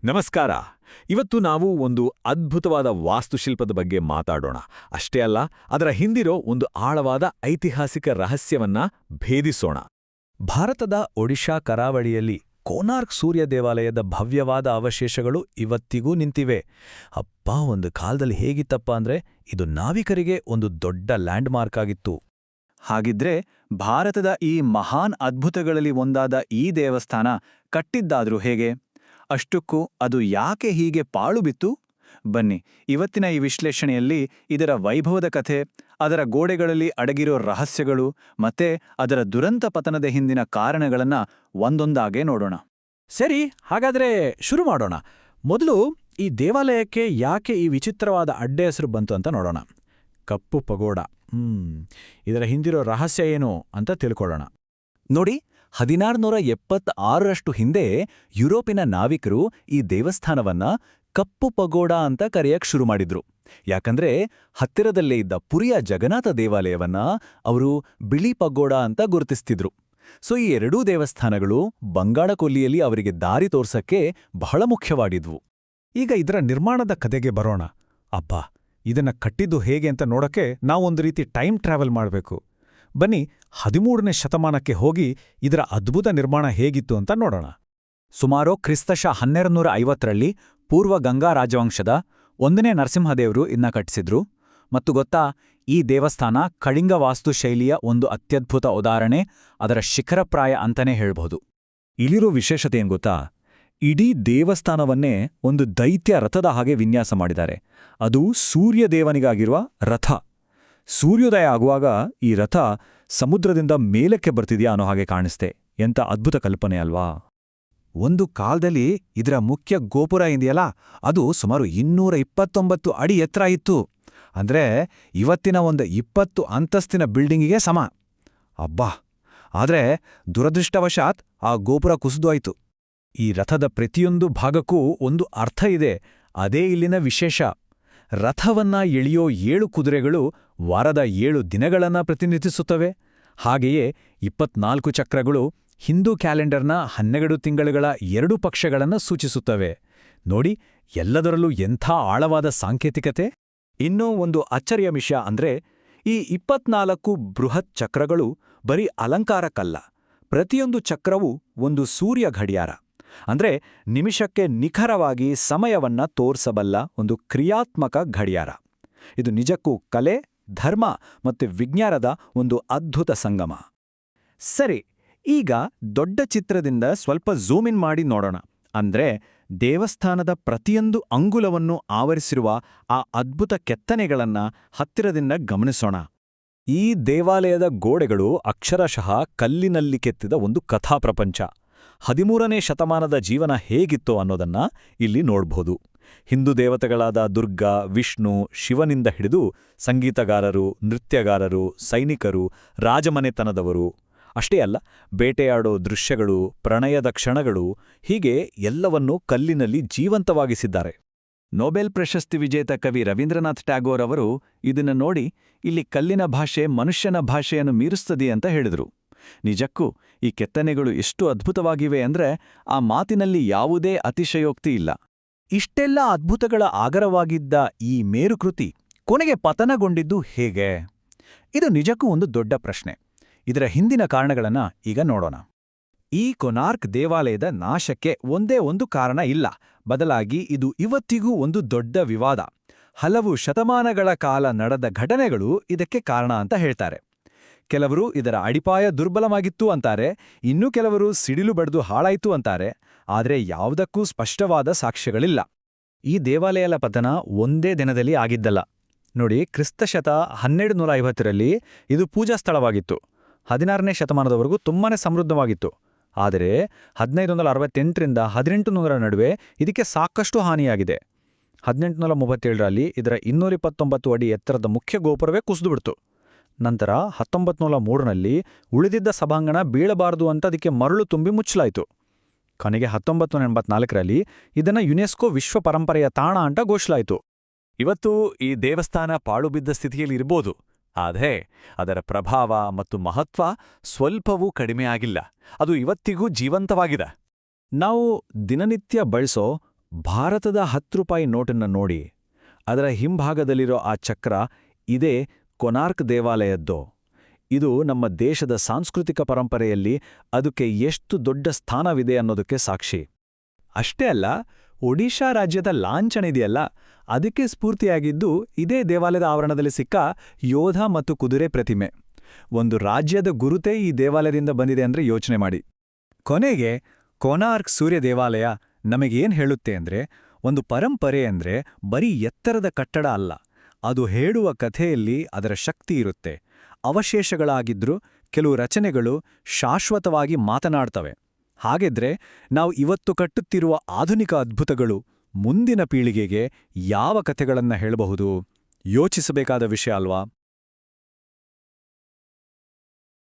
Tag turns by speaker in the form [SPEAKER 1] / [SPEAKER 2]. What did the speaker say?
[SPEAKER 1] ನಮಸ್ಕಾರ. ಇವತ್ತು ನಾವು ಒಂದು ಅದ್ಭುತವಾದ ವಾಸ್ತುಶಿಲ್ಪದ ಬಗ್ಗೆ ಮಾತಾಡೋಣ. ಅಷ್ಟೇ ಅಲ್ಲ, ಅದರ ಹಿಂದಿರೋ ಒಂದು ಆಳವಾದ ಐತಿಹಾಸಿಕ ರಹಸ್ಯವನ್ನ ಭೇದಿಸೋಣ.
[SPEAKER 2] ಭಾರತದ ಒಡಿಶಾ ಕರಾವಳಿಯಲ್ಲಿ ಕೋನಾರ್ಕ್ ಸೂರ್ಯ ದೇವಾಲಯದ ಭವ್ಯವಾದ ಅವಶೇಷಗಳು ಇವತ್ತಿಗೂ ನಿಂತಿವೆ. ಒಂದು ಕಾಲದಲ್ಲಿ ಹೇಗಿತ್ತಪ್ಪ ಅಂದ್ರೆ ಇದು ನಾವಿಕರಿಗೆ ಒಂದು ದೊಡ್ಡ ಲ್ಯಾಂಡ್ಮಾರ್ಕ್ ಆಗಿತ್ತು.
[SPEAKER 3] ಹಾಗಿದ್ರೆ ಭಾರತದ ಈ ಮಹಾನ್ ಅದ್ಭುತಗಳಲ್ಲಿ ಒಂದಾದ ಈ ದೇವಸ್ಥಾನ ಕಟ್ಟಿದ್ದಾದ್ರೂ ಹೇಗೆ? ಅಷ್ಟಕ್ಕೂ ಅದು ಯಾಕೆ ಹೀಗೆ ಪಾಳು ಬಿತ್ತು? ಬನ್ನಿ, ಇವತ್ತಿನ ಈ ವಿಶ್ಲೇಷಣೆಯಲ್ಲಿ ಇದರ ವೈಭವದ ಕಥೆ, ಅದರ ಗೋಡೆಗಳಲ್ಲಿ ಅಡಗಿರೋ ರಹಸ್ಯಗಳು ಮತ್ತೆ ಅದರ ದುರಂತ ಪತನದ ಹಿಂದಿನ ಕಾರಣಗಳನ್ನ ಒಂದೊಂದಾಗೆ ನೋಡೋಣ.
[SPEAKER 2] ಸರಿ, ಹಾಗಾದ್ರೆ ಶುರು ಮಾಡೋಣ. ಮೊದಲು ಈ ದೇವಾಲಯಕ್ಕೆ ಯಾಕೆ ಈ ವಿಚಿತ್ರವಾದ ಅಡ್ಡ ಹೆಸರು ಬಂತು ಅಂತ ನೋಡೋಣ. ಕಪ್ಪು ಪಗೋಡ. ಇದರ ಹಿಂದಿರೋ ರಹಸ್ಯ ಏನು ಅಂತ ತಿಳ್ಕೊಳ್ಳೋಣ.
[SPEAKER 3] ನೋಡಿ, 1676ರಷ್ಟು ಹಿಂದೆ ಯುರೋಪಿನ ನಾವಿಕರು ಈ ದೇವಸ್ಥಾನವನ್ನ ಕಪ್ಪು ಪಗೋಡ ಅಂತ ಕರೆಯಕ್ ಶುರು ಮಾಡಿದ್ರು. ಯಾಕಂದ್ರೆ ಹತ್ತಿರದಲ್ಲೇ ಇದ್ದ ಪುರಿಯ ಜಗನ್ನಾಥ ದೇವಾಲಯವನ್ನ ಅವರು ಬಿಳಿ ಪಗೋಡ ಅಂತ ಗುರುತಿಸ್ತಿದ್ರು. ಸೊ ಈ ಎರಡೂ ದೇವಸ್ಥಾನಗಳು ಬಂಗಾಳಕೊಲ್ಲಿಯಲ್ಲಿ ಅವರಿಗೆ ದಾರಿ ತೋರ್ಸಕ್ಕೆ ಬಹಳ ಮುಖ್ಯವಾಗಿದ್ವು.
[SPEAKER 2] ಈಗ ಇದರ ನಿರ್ಮಾಣದ ಕಥೆಗೆ ಬರೋಣ. ಇದನ್ನ ಕಟ್ಟಿದ್ದು ಹೇಗೆ ಅಂತ ನೋಡಕ್ಕೆ ನಾವೊಂದು ರೀತಿ ಟೈಮ್ ಟ್ರಾವೆಲ್ ಮಾಡಬೇಕು. ಬನ್ನಿ, 13ನೇ ಶತಮಾನಕ್ಕೆ ಹೋಗಿ ಇದರ ಅದ್ಭುತ ನಿರ್ಮಾಣ ಹೇಗಿತ್ತು ಅಂತ ನೋಡೋಣ.
[SPEAKER 3] ಸುಮಾರು ಕ್ರಿಸ್ತಶಃ 1250ರಲ್ಲಿ ಪೂರ್ವ ಗಂಗಾ ರಾಜವಂಶದ 1ನೇ ನರಸಿಂಹದೇವರು ಇದನ್ನ ಕಟ್ಟಿಸಿದ್ರು. ಮತ್ತು ಗೊತ್ತಾ, ಈ ದೇವಸ್ಥಾನ ಕಳಿಂಗ ವಾಸ್ತುಶೈಲಿಯ ಒಂದು ಅತ್ಯದ್ಭುತ ಉದಾಹರಣೆ, ಅದರ ಶಿಖರಪ್ರಾಯ ಅಂತಾನೇ ಹೇಳ್ಬಹುದು.
[SPEAKER 2] ಇಲ್ಲಿರೋ ವಿಶೇಷತೆ ಏನ್ ಗೊತ್ತಾ? ಇಡೀ ದೇವಸ್ಥಾನವನ್ನೇ ಒಂದು ದೈತ್ಯ ರಥದ ಹಾಗೆ ವಿನ್ಯಾಸ ಮಾಡಿದ್ದಾರೆ. ಅದು ಸೂರ್ಯದೇವನಿಗಾಗಿರುವ ರಥ. ಸೂರ್ಯೋದಯ ಆಗುವಾಗ ಈ ರಥ ಸಮುದ್ರದಿಂದ ಮೇಲಕ್ಕೆ ಬರ್ತಿದ್ಯಾ ಅನ್ನೋ ಹಾಗೆ ಕಾಣಿಸ್ತೆ. ಎಂಥ ಅದ್ಭುತ ಕಲ್ಪನೆ ಅಲ್ವಾ?
[SPEAKER 3] ಒಂದು ಕಾಲದಲ್ಲಿ ಇದರ ಮುಖ್ಯ ಗೋಪುರ ಇದೆಯಲ್ಲ, ಅದು ಸುಮಾರು 229 ಅಡಿ ಎತ್ತರ ಇತ್ತು. ಅಂದ್ರೆ ಇವತ್ತಿನ ಒಂದು 20 ಅಂತಸ್ತಿನ ಬಿಲ್ಡಿಂಗಿಗೆ ಸಮ. ಆದ್ರೆ ದುರದೃಷ್ಟವಶಾತ್ ಆ ಗೋಪುರ ಕುಸಿದೋಯ್ತು.
[SPEAKER 2] ಈ ರಥದ ಪ್ರತಿಯೊಂದು ಭಾಗಕ್ಕೂ ಒಂದು ಅರ್ಥ ಇದೆ. ಅದೇ ಇಲ್ಲಿನ ವಿಶೇಷ. ರಥವನ್ನ ಎಳೆಯೋ 7 ಕುದುರೆಗಳು ವಾರದ 7 ದಿನಗಳನ್ನ ಪ್ರತಿನಿಧಿಸುತ್ತವೆ. ಹಾಗೆಯೇ 24 ಚಕ್ರಗಳು ಹಿಂದೂ ಕ್ಯಾಲೆಂಡರ್ನ 12 ತಿಂಗಳುಗಳ 2 ಪಕ್ಷಗಳನ್ನು ಸೂಚಿಸುತ್ತವೆ. ನೋಡಿ, ಎಲ್ಲದರಲ್ಲೂ ಎಂಥ ಆಳವಾದ ಸಾಂಕೇತಿಕತೆ.
[SPEAKER 3] ಇನ್ನೂ ಒಂದು ಅಚ್ಚರಿಯ ವಿಷಯ ಅಂದ್ರೆ, ಈ 24 ಬೃಹತ್ ಚಕ್ರಗಳು ಬರೀ ಅಲಂಕಾರಕ್ಕಲ್ಲ. ಪ್ರತಿಯೊಂದು ಚಕ್ರವೂ ಒಂದು ಸೂರ್ಯ ಗಡಿಯಾರ. ಅಂದ್ರೆ ನಿಮಿಷಕ್ಕೆ ನಿಖರವಾಗಿ ಸಮಯವನ್ನ ತೋರ್ಸಬಲ್ಲ ಒಂದು ಕ್ರಿಯಾತ್ಮಕ ಗಡಿಯಾರ. ಇದು ನಿಜಕ್ಕೂ ಕಲೆ, ಧರ್ಮ ಮತ್ತು ವಿಜ್ಞಾನದ ಒಂದು ಅದ್ಭುತ ಸಂಗಮ. ಸರಿ, ಈಗ ದೊಡ್ಡ ಚಿತ್ರದಿಂದ ಸ್ವಲ್ಪ ಝೂಮ್ ಇನ್ ಮಾಡಿ ನೋಡೋಣ. ಅಂದ್ರೆ ದೇವಸ್ಥಾನದ ಪ್ರತಿಯೊಂದು ಅಂಗುಲವನ್ನು ಆವರಿಸಿರುವ ಆ ಅದ್ಭುತ ಕೆತ್ತನೆಗಳನ್ನ ಹತ್ತಿರದಿಂದ ಗಮನಿಸೋಣ.
[SPEAKER 2] ಈ ದೇವಾಲಯದ ಗೋಡೆಗಳು ಅಕ್ಷರಶಃ ಕಲ್ಲಿನಲ್ಲಿ ಕೆತ್ತಿದ ಒಂದು ಕಥಾಪ್ರಪಂಚ. 13ನೇ ಶತಮಾನದ ಜೀವನ ಹೇಗಿತ್ತೋ ಅನ್ನೋದನ್ನ ಇಲ್ಲಿ ನೋಡ್ಬೋದು. ಹಿಂದೂ ದೇವತೆಗಳಾದ ದುರ್ಗಾ, ವಿಷ್ಣು, ಶಿವನಿಂದ ಹಿಡಿದು ಸಂಗೀತಗಾರರು, ನೃತ್ಯಗಾರರು, ಸೈನಿಕರು, ರಾಜಮನೆತನದವರು, ಅಷ್ಟೇ ಅಲ್ಲ, ಬೇಟೆಯಾಡೋ ದೃಶ್ಯಗಳು, ಪ್ರಣಯದ ಕ್ಷಣಗಳು, ಹೀಗೆ ಎಲ್ಲವನ್ನೂ ಕಲ್ಲಿನಲ್ಲಿ ಜೀವಂತವಾಗಿಸಿದ್ದಾರೆ.
[SPEAKER 3] ನೊಬೆಲ್ ಪ್ರಶಸ್ತಿ ವಿಜೇತ ಕವಿ ರವೀಂದ್ರನಾಥ್ ಟ್ಯಾಗೋರ್ ಅವರು ಇದನ್ನ ನೋಡಿ, ಇಲ್ಲಿ ಕಲ್ಲಿನ ಭಾಷೆ ಮನುಷ್ಯನ ಭಾಷೆಯನ್ನು ಮೀರಿಸ್ತದೆ ಅಂತ ಹೇಳಿದ್ರು. ನಿಜಕ್ಕೂ ಈ ಕೆತ್ತನೆಗಳು ಎಷ್ಟು ಅದ್ಭುತವಾಗಿವೆ ಅಂದ್ರೆ ಆ ಮಾತಿನಲ್ಲಿ ಯಾವುದೇ ಅತಿಶಯೋಕ್ತಿ ಇಲ್ಲ.
[SPEAKER 2] ಇಷ್ಟೆಲ್ಲ ಅದ್ಭುತಗಳ ಆಗರವಾಗಿದ್ದ ಈ ಮೇರುಕೃತಿ ಕೊನೆಗೆ ಪತನಗೊಂಡಿದ್ದು ಹೇಗೆ? ಇದು ನಿಜಕ್ಕೂ ಒಂದು ದೊಡ್ಡ ಪ್ರಶ್ನೆ. ಇದರ ಹಿಂದಿನ ಕಾರಣಗಳನ್ನ ಈಗ ನೋಡೋಣ.
[SPEAKER 3] ಈ ಕೊನಾರ್ಕ್ ದೇವಾಲಯದ ನಾಶಕ್ಕೆ ಒಂದೇ ಒಂದು ಕಾರಣ ಇಲ್ಲ. ಬದಲಾಗಿ ಇದು ಇವತ್ತಿಗೂ ಒಂದು ದೊಡ್ಡ ವಿವಾದ. ಹಲವು ಶತಮಾನಗಳ ಕಾಲ ನಡೆದ ಘಟನೆಗಳು ಇದಕ್ಕೆ ಕಾರಣ ಅಂತ ಹೇಳ್ತಾರೆ. ಕೆಲವರು ಇದರ ಅಡಿಪಾಯ ದುರ್ಬಲವಾಗಿತ್ತು ಅಂತಾರೆ, ಇನ್ನೂ ಕೆಲವರು ಸಿಡಿಲು ಬಡಿದು ಹಾಳಾಯ್ತು ಅಂತಾರೆ. ಆದರೆ ಯಾವುದಕ್ಕೂ ಸ್ಪಷ್ಟವಾದ ಸಾಕ್ಷ್ಯಗಳಿಲ್ಲ. ಈ ದೇವಾಲಯದ ಪತನ ಒಂದೇ ದಿನದಲ್ಲಿ ಆಗಿದ್ದಲ್ಲ. ನೋಡಿ, ಕ್ರಿಸ್ತಶಕ 1250ರಲ್ಲಿ ಇದು ಪೂಜಾ ಸ್ಥಳವಾಗಿತ್ತು. 16ನೇ ಶತಮಾನದವರೆಗೂ ತುಂಬಾನೇ ಸಮೃದ್ಧವಾಗಿತ್ತು. ಆದರೆ 1568ರಿಂದ 1800 ನಡುವೆ ಇದಕ್ಕೆ ಸಾಕಷ್ಟು ಹಾನಿಯಾಗಿದೆ. 1837ರಲ್ಲಿ ಇದರ 229 ಅಡಿ ಎತ್ತರದ ಮುಖ್ಯ ಗೋಪುರವೇ ಕುಸಿದುಬಿಡ್ತು. ನಂತರ 1903ರಲ್ಲಿ ಉಳಿದಿದ್ದ ಸಭಾಂಗಣ ಬೀಳಬಾರದು ಅಂತ ಅದಕ್ಕೆ ಮರಳು ತುಂಬಿ ಮುಚ್ಚಲಾಯಿತು. ಕೊನೆಗೆ 1984ರಲ್ಲಿ ಇದನ್ನ ಯುನೆಸ್ಕೋ ವಿಶ್ವ ಪರಂಪರೆಯ ತಾಣ ಅಂತ ಘೋಷಿಸಲಾಯಿತು.
[SPEAKER 1] ಇವತ್ತು ಈ ದೇವಸ್ಥಾನ ಪಾಳುಬಿದ್ದ ಸ್ಥಿತಿಯಲ್ಲಿರ್ಬೋದು, ಆದರೆ ಅದರ ಪ್ರಭಾವ ಮತ್ತು ಮಹತ್ವ ಸ್ವಲ್ಪವೂ ಕಡಿಮೆ ಆಗಿಲ್ಲ. ಅದು ಇವತ್ತಿಗೂ ಜೀವಂತವಾಗಿದೆ.
[SPEAKER 3] ನಾವು ದಿನನಿತ್ಯ ಬಳಸೋ ಭಾರತದ 10 ರೂಪಾಯಿ ನೋಟನ್ನ ನೋಡಿ. ಅದರ ಹಿಂಭಾಗದಲ್ಲಿರೋ ಆ ಚಕ್ರ ಇದೇ ಕೊನಾರ್ಕ್ ದೇವಾಲಯದ್ದು. ಇದು ನಮ್ಮ ದೇಶದ ಸಾಂಸ್ಕೃತಿಕ ಪರಂಪರೆಯಲ್ಲಿ ಅದಕ್ಕೆ ಎಷ್ಟು ದೊಡ್ಡ ಸ್ಥಾನವಿದೆ ಅನ್ನೋದಕ್ಕೆ ಸಾಕ್ಷಿ.
[SPEAKER 2] ಅಷ್ಟೇ ಅಲ್ಲ, ಒಡಿಶಾ ರಾಜ್ಯದ ಲಾಂಛನ ಇದೆಯಲ್ಲ, ಅದಕ್ಕೆ ಸ್ಫೂರ್ತಿಯಾಗಿದ್ದು ಇದೇ ದೇವಾಲಯದ ಆವರಣದಲ್ಲಿ ಸಿಕ್ಕ ಯೋಧ ಮತ್ತು ಕುದುರೆ ಪ್ರತಿಮೆ. ಒಂದು ರಾಜ್ಯದ ಗುರುತೇ ಈ ದೇವಾಲಯದಿಂದ ಬಂದಿದೆ ಅಂದ್ರೆ ಯೋಚನೆ ಮಾಡಿ. ಕೊನೆಗೆ ಕೋನಾರ್ಕ್ ಸೂರ್ಯ ದೇವಾಲಯ ನಮಗೇನ್ ಹೇಳುತ್ತೆ ಅಂದ್ರೆ, ಒಂದು ಪರಂಪರೆ ಅಂದ್ರೆ ಬರೀ ಎತ್ತರದ ಕಟ್ಟಡ ಅಲ್ಲ, ಅದು ಹೇಳುವ ಕಥೆಯಲ್ಲಿ ಅದರ ಶಕ್ತಿ ಇರುತ್ತೆ. ಅವಶೇಷಗಳಾಗಿದ್ರೂ ಕೆಲವು ರಚನೆಗಳು ಶಾಶ್ವತವಾಗಿ ಮಾತನಾಡ್ತವೆ. ಹಾಗಿದ್ರೆ ನಾವು ಇವತ್ತು ಕಟ್ಟುತ್ತಿರುವ ಆಧುನಿಕ ಅದ್ಭುತಗಳು ಮುಂದಿನ ಪೀಳಿಗೆಗೆ ಯಾವ ಕಥೆಗಳನ್ನ ಹೇಳಬಹುದು? ಯೋಚಿಸಬೇಕಾದ ವಿಷಯ ಅಲ್ವಾ?